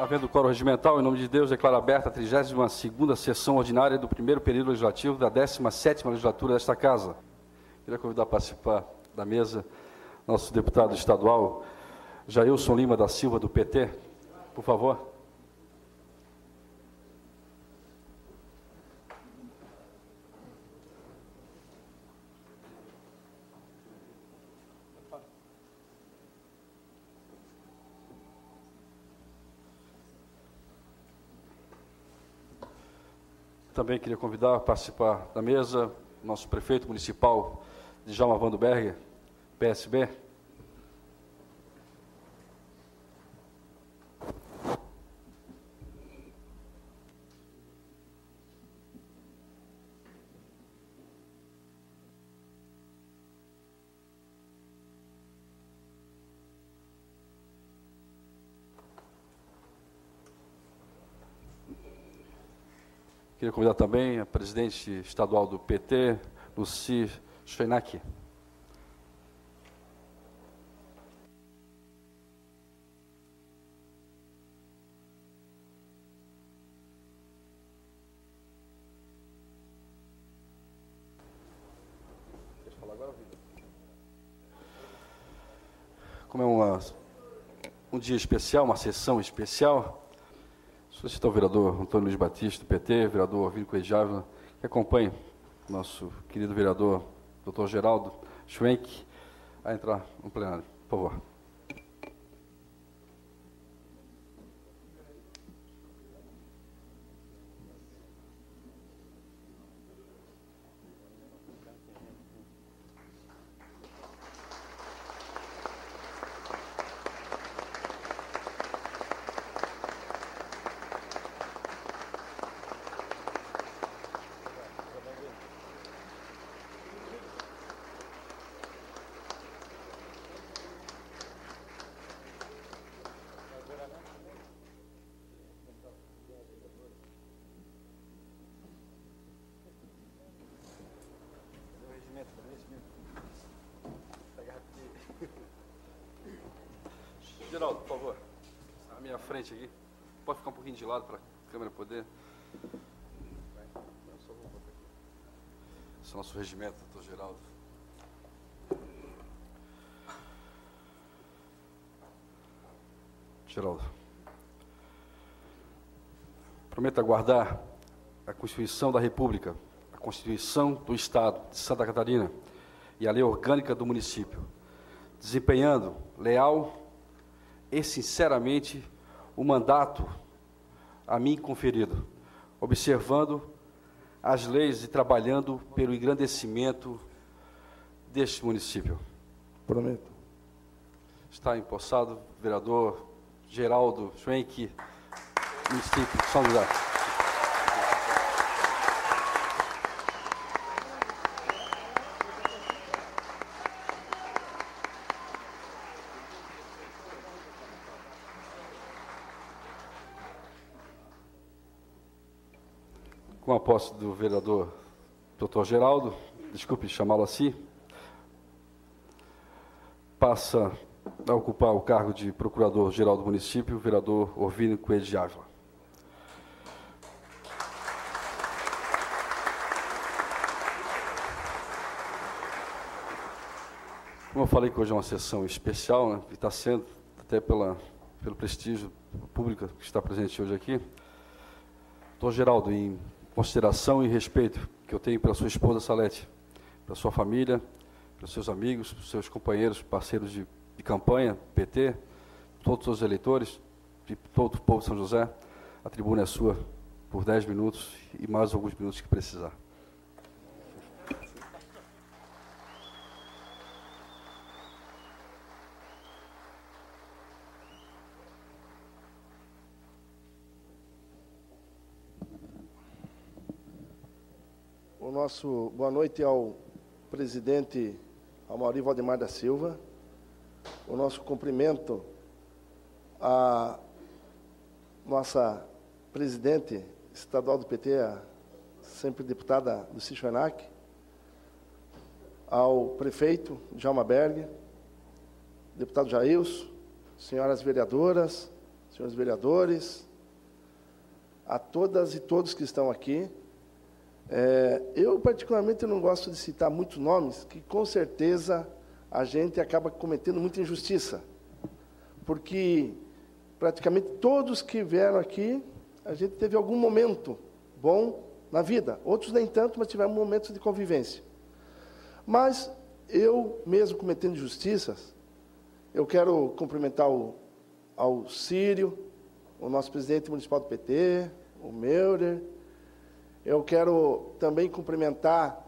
Havendo quórum regimental, em nome de Deus, declaro aberta a 32ª sessão ordinária do primeiro período legislativo da 17ª legislatura desta Casa. Queria convidar a participar da mesa nosso deputado estadual, Jailson Lima da Silva, do PT. Por favor. Também queria convidar a participar da mesa nosso prefeito municipal, Djalma Vandenberg, PSB. Queria convidar também a presidente estadual do PT, Lucy Schweinack. Como é um dia especial, uma sessão especial, solicitar ao vereador Antônio Luiz Batista, do PT, vereador Orvínio Coelho de Ávila, que acompanhe nosso querido vereador, Dr. Geraldo Schwenk, a entrar no plenário. Por favor. Geraldo, por favor, à minha frente aqui. Pode ficar um pouquinho de lado para a câmera poder. Esse é o nosso regimento, doutor Geraldo. Geraldo. Prometo aguardar a Constituição da República, a Constituição do Estado de Santa Catarina e a Lei Orgânica do Município, desempenhando leal e sinceramente o mandato a mim conferido, observando as leis e trabalhando pelo engrandecimento deste município. Prometo. Está empossado o vereador Geraldo Schwenk, município de São José. Com a posse do vereador Dr. Geraldo, desculpe chamá-lo assim, passa a ocupar o cargo de procurador-geral do município, o vereador Orvínio Coelho de Ávila. Como eu falei que hoje é uma sessão especial, né, e está sendo, até pelo prestígio público que está presente hoje aqui, Dr. Geraldo, em consideração e respeito que eu tenho pela sua esposa Salete, pela sua família, pelos seus amigos, pelos seus companheiros, parceiros de campanha, PT, todos os eleitores, de todo o povo de São José, a tribuna é sua por 10 minutos e mais alguns minutos que precisar. O nosso boa noite ao presidente Amaury Valdemar da Silva, o nosso cumprimento à nossa presidente estadual do PT, a sempre deputada Lucy Schweinack, ao prefeito Djalma Berg, deputado Jailson, senhoras vereadoras, senhores vereadores, a todas e todos que estão aqui. Eu, particularmente, não gosto de citar muitos nomes, que, com certeza, a gente acaba cometendo muita injustiça, porque praticamente todos que vieram aqui, a gente teve algum momento bom na vida, outros nem tanto, mas tiveram momentos de convivência. Mas eu, mesmo cometendo injustiças, eu quero cumprimentar ao Círio, o nosso presidente municipal do PT, o Meurer. Eu quero também cumprimentar,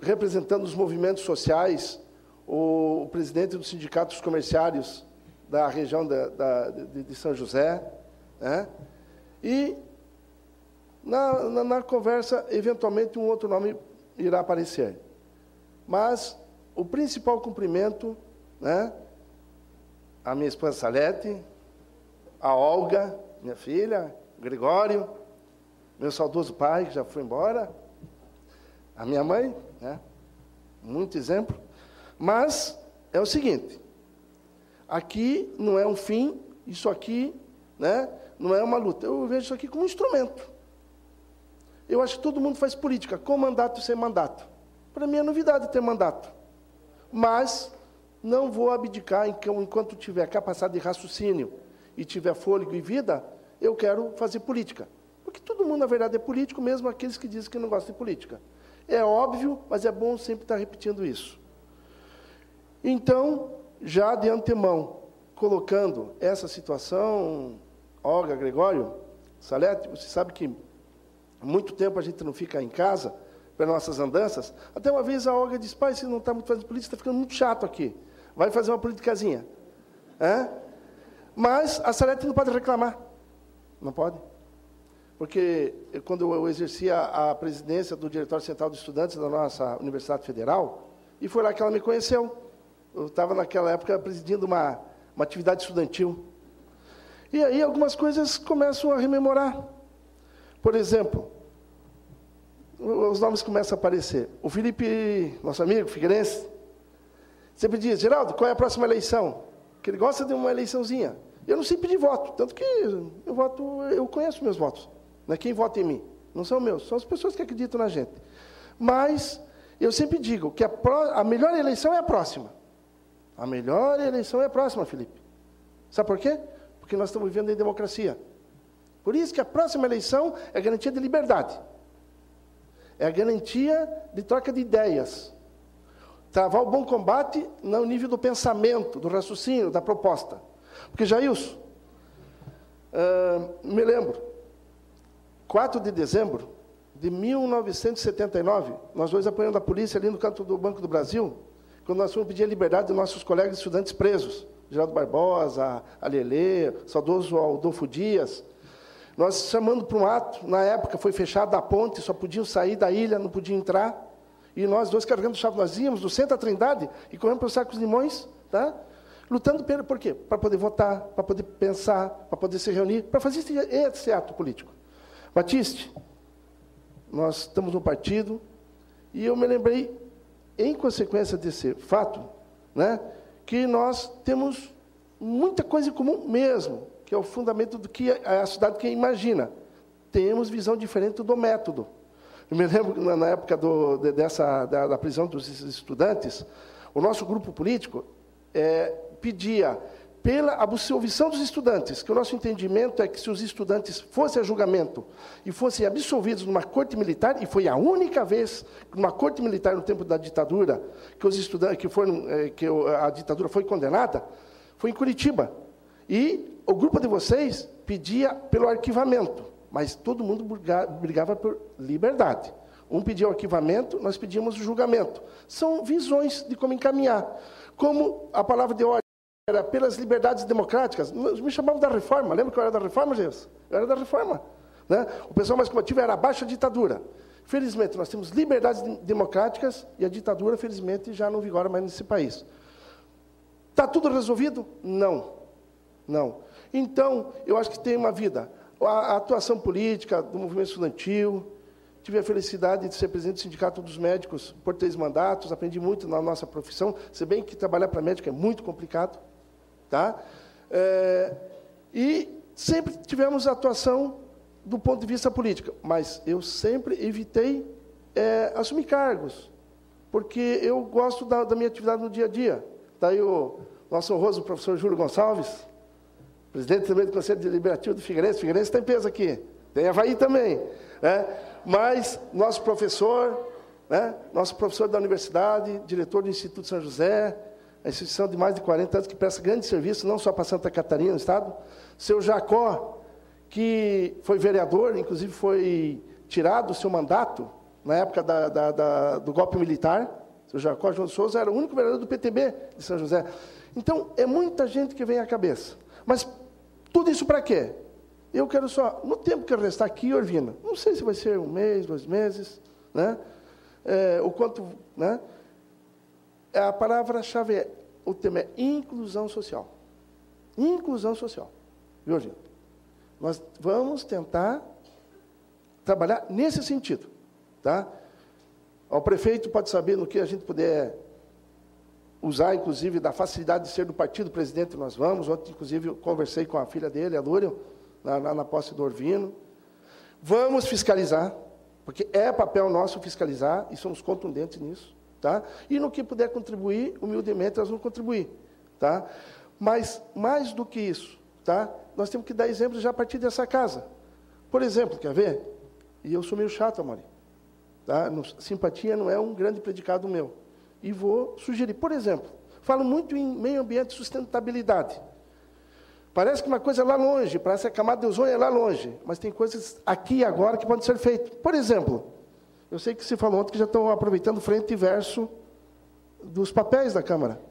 representando os movimentos sociais, o presidente dos sindicatos comerciários da região de São José, né? E, na conversa, eventualmente, um outro nome irá aparecer. Mas o principal cumprimento, né, a minha esposa Salete, a Olga, minha filha, Gregório, meu saudoso pai, que já foi embora, a minha mãe, né, muito exemplo. Mas é o seguinte, aqui não é um fim, isso aqui, né, não é uma luta. Eu vejo isso aqui como um instrumento. Eu acho que todo mundo faz política, com mandato e sem mandato. Para mim é novidade ter mandato. Mas não vou abdicar enquanto tiver capacidade de raciocínio e tiver fôlego e vida, eu quero fazer política. Porque todo mundo, na verdade, é político, mesmo aqueles que dizem que não gostam de política. É óbvio, mas é bom sempre estar repetindo isso. Então, já de antemão, colocando essa situação, Olga, Gregório, Salete, você sabe que há muito tempo a gente não fica em casa, para nossas andanças. Até uma vez a Olga disse, pai, você não está muito fazendo política, está ficando muito chato aqui. Vai fazer uma politicazinha. Mas a Salete não pode reclamar. Não pode. Porque quando eu exercia a presidência do Diretório Central de Estudantes da nossa Universidade Federal, e foi lá que ela me conheceu. Eu estava, naquela época, presidindo uma atividade estudantil. E aí algumas coisas começam a rememorar. Por exemplo, os nomes começam a aparecer. O Felipe, nosso amigo, figueirense, sempre diz, Geraldo, qual é a próxima eleição? Porque ele gosta de uma eleiçãozinha. Eu não sei pedir voto, tanto que eu conheço meus votos. Não é quem vota em mim, não são meus, são as pessoas que acreditam na gente. Mas eu sempre digo que a melhor eleição é a próxima. A melhor eleição é a próxima, Felipe. Sabe por quê? Porque nós estamos vivendo em democracia. Por isso que a próxima eleição é garantia de liberdade. É a garantia de troca de ideias. Travar o bom combate no nível do pensamento, do raciocínio, da proposta. Porque, Jailson, me lembro, 4 de dezembro de 1979, nós dois apanhando a polícia ali no canto do Banco do Brasil, quando nós fomos pedir a liberdade dos nossos colegas estudantes presos, Geraldo Barbosa, a Lelê, saudoso Adolfo Dias. Nós chamando para um ato, na época foi fechada a ponte, só podiam sair da ilha, não podiam entrar. E nós dois carregando chave, nós íamos do centro da Trindade e correndo para os Sacos Limões, tá? Lutando por quê? Para poder votar, para poder pensar, para poder se reunir, para fazer esse ato político. Batiste, nós estamos no partido, e eu me lembrei, em consequência desse fato, né, que nós temos muita coisa em comum mesmo, que é o fundamento do que a cidade que imagina. Temos visão diferente do método. Eu me lembro, na época da prisão dos estudantes, o nosso grupo político pedia pela absolvição dos estudantes, que o nosso entendimento é que se os estudantes fossem a julgamento e fossem absolvidos numa corte militar, e foi a única vez numa corte militar no tempo da ditadura que os estudantes que a ditadura foi condenada, foi em Curitiba. E o grupo de vocês pedia pelo arquivamento, mas todo mundo brigava por liberdade. Um pedia o arquivamento, nós pedíamos o julgamento. São visões de como encaminhar. Como a palavra de ordem era pelas liberdades democráticas, me chamavam da reforma. Lembra que eu era da reforma, Jesus? Eu era da reforma. Né? O pessoal mais combativo era abaixo da ditadura. Felizmente, nós temos liberdades democráticas e a ditadura, felizmente, já não vigora mais nesse país. Está tudo resolvido? Não. Não. Então, eu acho que tem uma vida. A atuação política do movimento estudantil, tive a felicidade de ser presidente do Sindicato dos Médicos por 3 mandatos, aprendi muito na nossa profissão, se bem que trabalhar para médico é muito complicado. Tá? E sempre tivemos atuação do ponto de vista político, mas eu sempre evitei assumir cargos, porque eu gosto da minha atividade no dia a dia. Está aí o nosso honroso professor Júlio Gonçalves, presidente também do Conselho Deliberativo do Figueirense. Figueirense tem peso aqui, tem Avaí também, né? Mas nosso professor da universidade, diretor do Instituto São José, a instituição de mais de 40 anos que presta grande serviço, não só para Santa Catarina, no Estado. Seu Jacó, que foi vereador, inclusive foi tirado do seu mandato, na época do golpe militar. Seu Jacó João de Souza era o único vereador do PTB de São José. Então, é muita gente que vem à cabeça. Mas tudo isso para quê? Eu quero só, no tempo que eu restar aqui, Orvina, não sei se vai ser 1 mês, 2 meses, né? O quanto, né? A palavra-chave o tema é inclusão social. Inclusão social. Viu, Orvina? Nós vamos tentar trabalhar nesse sentido, tá? O prefeito pode saber no que a gente puder usar, inclusive, da facilidade de ser do partido presidente, nós vamos. Ontem, inclusive, eu conversei com a filha dele, a Lúria, na posse do Orvino. Vamos fiscalizar, porque é papel nosso fiscalizar, e somos contundentes nisso, tá? E no que puder contribuir, humildemente, nós vamos contribuir, tá? Mas, mais do que isso, tá? Nós temos que dar exemplos já a partir dessa casa. Por exemplo, quer ver? E eu sou meio chato, Amari. Tá? Simpatia não é um grande predicado meu. E vou sugerir. Por exemplo, falo muito em meio ambiente e sustentabilidade. Parece que uma coisa é lá longe, parece que a camada de ozônio é lá longe, mas tem coisas aqui e agora que podem ser feitas. Por exemplo, eu sei que se falou ontem que já estão aproveitando frente e verso dos papéis da Câmara.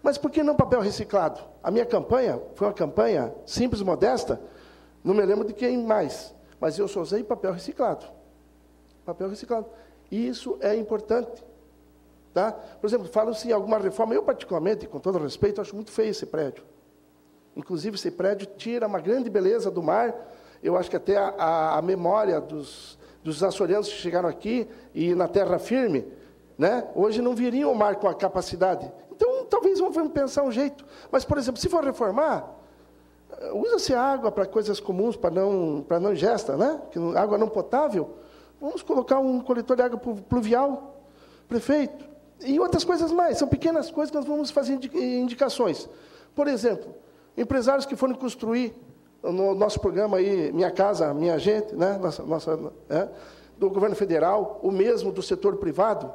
Mas por que não papel reciclado? A minha campanha foi uma campanha simples, modesta, não me lembro de quem mais, mas eu só usei papel reciclado. Papel reciclado. E isso é importante. Tá? Por exemplo, falam-se em alguma reforma, eu particularmente, com todo respeito, acho muito feio esse prédio. Inclusive, esse prédio tira uma grande beleza do mar. Eu acho que até a memória dos açorianos que chegaram aqui e na terra firme, né, hoje não viriam ao mar com a capacidade. Então, talvez vamos pensar um jeito. Mas, por exemplo, se for reformar, usa-se água para coisas comuns, para não ingesta, né? Água não potável. Vamos colocar um coletor de água pluvial, prefeito. E outras coisas mais. São pequenas coisas que nós vamos fazer indicações. Por exemplo, empresários que forem construir no nosso programa aí, Minha Casa, Minha Gente, né? Do governo federal, o mesmo do setor privado,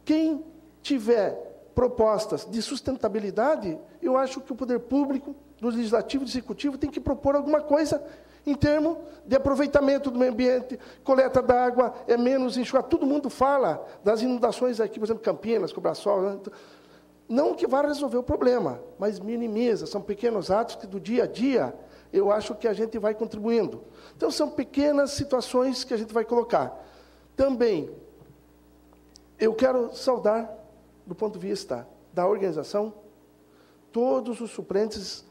quem tiver propostas de sustentabilidade, eu acho que o poder público, do legislativo e do executivo, tem que propor alguma coisa em termos de aproveitamento do meio ambiente, coleta d'água, é menos enxugar. Todo mundo fala das inundações aqui, por exemplo, Campinas, Cobrasol, né? Não que vá resolver o problema, mas minimiza. São pequenos atos que, do dia a dia, eu acho que a gente vai contribuindo. Então, são pequenas situações que a gente vai colocar. Também, eu quero saudar, do ponto de vista da organização, todos os suplentes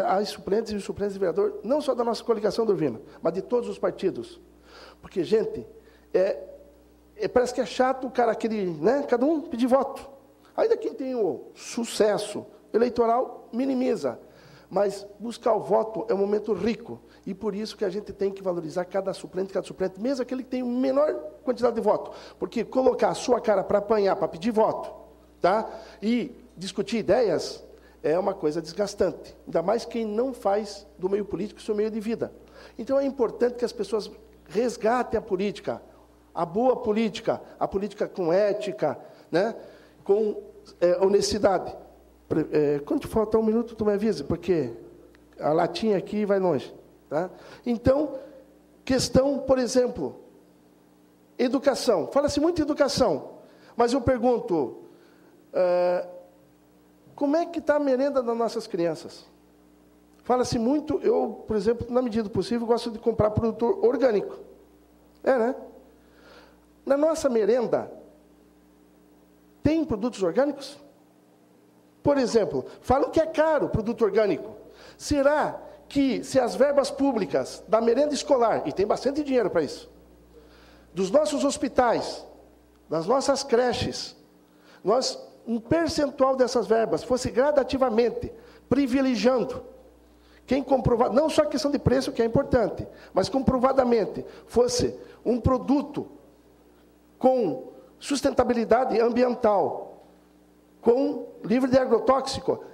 as suplentes e os suplentes de vereador, não só da nossa coligação do Orvino, mas de todos os partidos. Porque, gente, parece que é chato o cara né, cada um pedir voto. Ainda quem tem o sucesso eleitoral minimiza, mas buscar o voto é um momento rico, e por isso que a gente tem que valorizar cada suplente, mesmo aquele que tem a menor quantidade de voto, porque colocar a sua cara para apanhar, para pedir voto, tá? E discutir ideias é uma coisa desgastante, ainda mais quem não faz do meio político seu meio de vida. Então é importante que as pessoas resgatem a política, a boa política, a política com ética, né? Com honestidade. Quando te faltar 1 minuto, tu me avisa, porque a latinha aqui vai longe. Tá? Então, questão, por exemplo, educação. Fala-se muito em educação, mas eu pergunto, como é que está a merenda das nossas crianças? Fala-se muito, eu, por exemplo, na medida do possível, gosto de comprar produto orgânico. Né? Na nossa merenda, tem produtos orgânicos? Por exemplo, falam que é caro produto orgânico. Será que, se as verbas públicas da merenda escolar, e tem bastante dinheiro para isso, dos nossos hospitais, das nossas creches, um percentual dessas verbas fosse gradativamente privilegiando. Quem comprovar, não só a questão de preço, que é importante, mas comprovadamente fosse um produto com sustentabilidade ambiental, com livre de agrotóxico,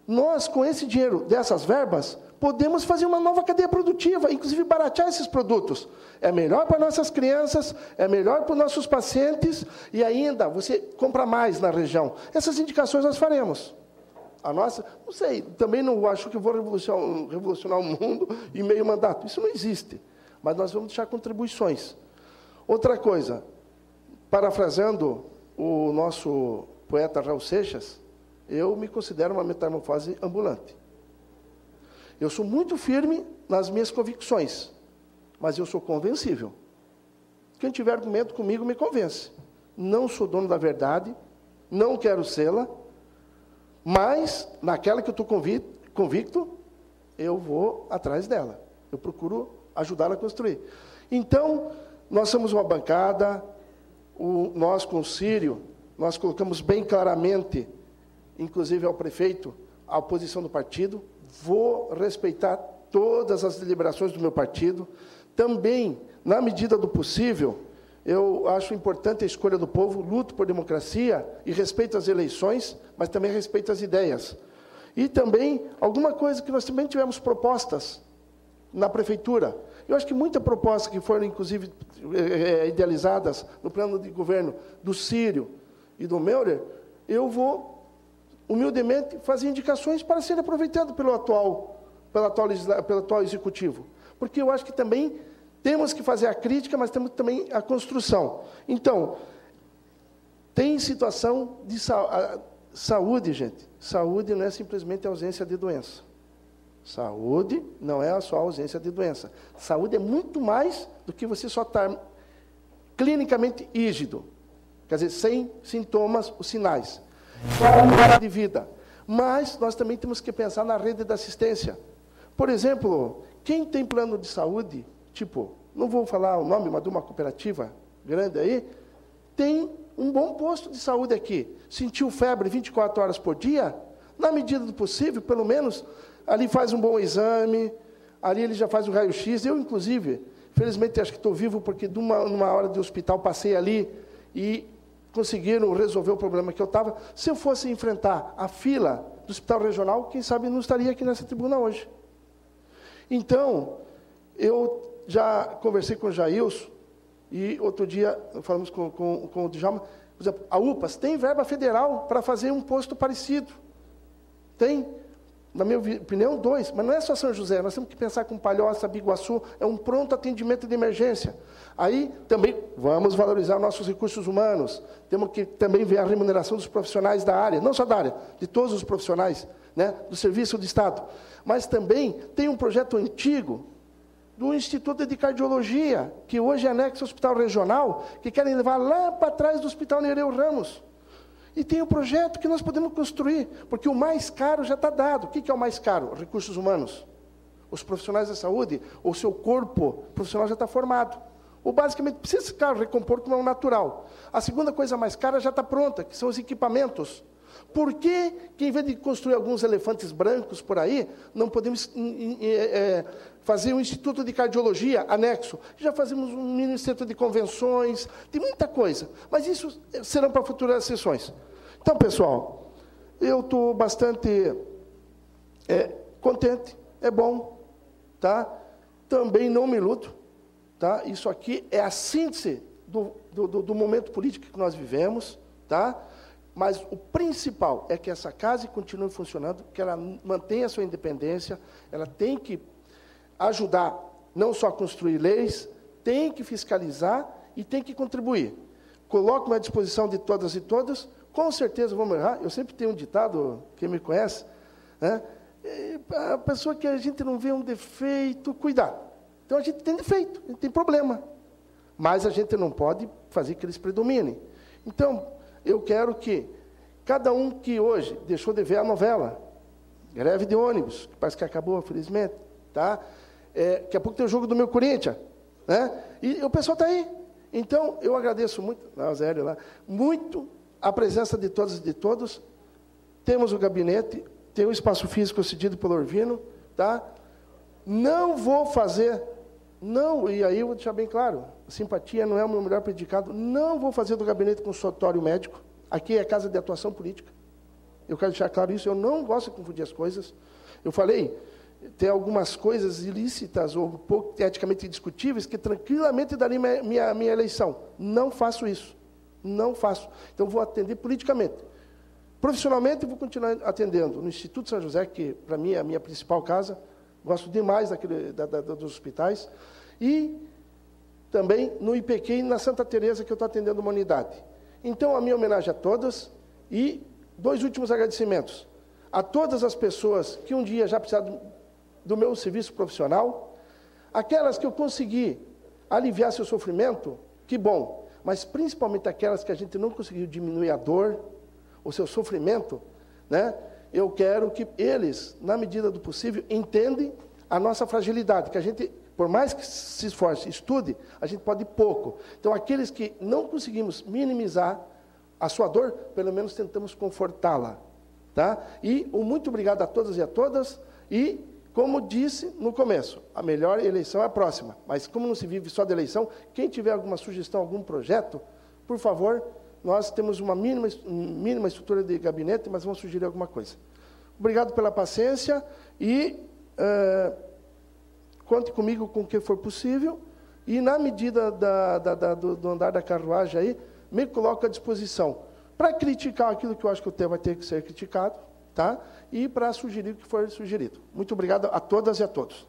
nós, com esse dinheiro dessas verbas, podemos fazer uma nova cadeia produtiva, inclusive baratear esses produtos. É melhor para nossas crianças, é melhor para os nossos pacientes, e ainda você compra mais na região. Essas indicações nós faremos. A nossa, não sei, também não acho que vou revolucionar o mundo em meio mandato. Isso não existe. Mas nós vamos deixar contribuições. Outra coisa, parafraseando o nosso poeta Raul Seixas, eu me considero uma metamorfose ambulante. Eu sou muito firme nas minhas convicções, mas eu sou convencível. Quem tiver argumento comigo me convence. Não sou dono da verdade, não quero sê-la, mas naquela que eu estou convicto, eu vou atrás dela. Eu procuro ajudá-la a construir. Então, nós somos uma bancada, nós com o Círio, nós colocamos bem claramente, inclusive ao prefeito, a posição do partido. Vou respeitar todas as deliberações do meu partido. Também, na medida do possível, eu acho importante a escolha do povo, luto por democracia e respeito às eleições, mas também respeito às ideias. E também, alguma coisa que nós também tivemos propostas na prefeitura. Eu acho que muitas propostas que foram, inclusive, idealizadas no plano de governo do Círio e do Meurer, eu vou humildemente fazer indicações para serem aproveitadas pelo atual executivo. Porque eu acho que também temos que fazer a crítica, mas temos também a construção. Então, tem situação de saúde, gente. Saúde não é simplesmente ausência de doença. Saúde não é só ausência de doença. Saúde é muito mais do que você só estar clinicamente rígido. Quer dizer, sem sintomas, os sinais. Qualidade de vida. Mas nós também temos que pensar na rede da assistência. Por exemplo, quem tem plano de saúde, tipo, não vou falar o nome, mas de uma cooperativa grande aí, tem um bom posto de saúde aqui. Sentiu febre 24 horas por dia, na medida do possível, pelo menos, ali faz um bom exame, ali ele já faz o raio-x. Eu, inclusive, felizmente, acho que estou vivo, porque numa hora de hospital passei ali e conseguiram resolver o problema que eu estava. Se eu fosse enfrentar a fila do hospital regional, quem sabe não estaria aqui nessa tribuna hoje. Então, eu já conversei com o Jailson, e outro dia falamos com o Djalma, por exemplo, a UPAS tem verba federal para fazer um posto parecido. Tem, na minha opinião, 2, mas não é só São José, nós temos que pensar com Palhoça, Biguaçu, é um pronto atendimento de emergência. Aí também vamos valorizar nossos recursos humanos, temos que também ver a remuneração dos profissionais da área, não só da área, de todos os profissionais, né, do Serviço do Estado. Mas também tem um projeto antigo do Instituto de Cardiologia, que hoje é anexo ao Hospital Regional, que querem levar lá para trás do Hospital Nereu Ramos. E tem um projeto que nós podemos construir, porque o mais caro já está dado. O que é o mais caro? Recursos humanos. Os profissionais da saúde, o seu corpo profissional já está formado. Ou basicamente precisa, claro, recompor como é o natural. A segunda coisa mais cara já está pronta, que são os equipamentos. Por que, em vez de construir alguns elefantes brancos por aí, não podemos fazer um Instituto de Cardiologia anexo? Já fazemos um mini centro de convenções, tem muita coisa. Mas isso serão para futuras sessões. Então, pessoal, eu estou bastante contente, é bom, tá? Também não me iludo, tá? Isso aqui é a síntese do momento político que nós vivemos, tá? Mas o principal é que essa casa continue funcionando, que ela mantenha a sua independência, ela tem que ajudar não só a construir leis, tem que fiscalizar e tem que contribuir. Coloco-me à disposição de todas e todos, com certeza vamos errar. Eu sempre tenho um ditado, quem me conhece, né? A pessoa que a gente não vê um defeito, cuidado. Então a gente tem defeito, a gente tem problema, mas a gente não pode fazer que eles predominem. Então, eu quero que cada um que hoje deixou de ver a novela, greve de ônibus, que parece que acabou, felizmente, tá? Daqui a pouco tem o jogo do meu Corinthians, né? E o pessoal está aí. Então, eu agradeço muito, muito a presença de todas e de todos. Temos o gabinete, tem um espaço físico cedido pelo Orvino, tá? Não vou fazer, não, e aí eu vou deixar bem claro, simpatia não é o meu melhor predicado, não vou fazer do gabinete consultório médico, aqui é casa de atuação política. Eu quero deixar claro isso, eu não gosto de confundir as coisas. Eu falei, tem algumas coisas ilícitas ou um pouco eticamente discutíveis que tranquilamente daria minha eleição. Não faço isso. Não faço. Então, vou atender politicamente. Profissionalmente, vou continuar atendendo no Instituto São José, que, para mim, é a minha principal casa. Gosto demais dos hospitais. E também no IPQ e na Santa Teresa, que eu estou atendendo uma unidade. Então, a minha homenagem a todas. E 2 últimos agradecimentos. A todas as pessoas que um dia já precisaram do meu serviço profissional, aquelas que eu consegui aliviar seu sofrimento, que bom, mas principalmente aquelas que a gente não conseguiu diminuir a dor, o seu sofrimento, né? Eu quero que eles, na medida do possível, entendam a nossa fragilidade, que a gente, por mais que se esforce, estude, a gente pode pouco. Então, aqueles que não conseguimos minimizar a sua dor, pelo menos tentamos confortá-la, tá? E um muito obrigado a todas e a todas, e como disse no começo, a melhor eleição é a próxima. Mas como não se vive só de eleição, quem tiver alguma sugestão, algum projeto, por favor, nós temos uma mínima estrutura de gabinete, mas vamos sugerir alguma coisa. Obrigado pela paciência e conte comigo com o que for possível. E na medida do andar da carruagem aí, me coloco à disposição para criticar aquilo que eu acho que vai ter que ser criticado, tá? E para sugerir o que for sugerido. Muito obrigado a todas e a todos.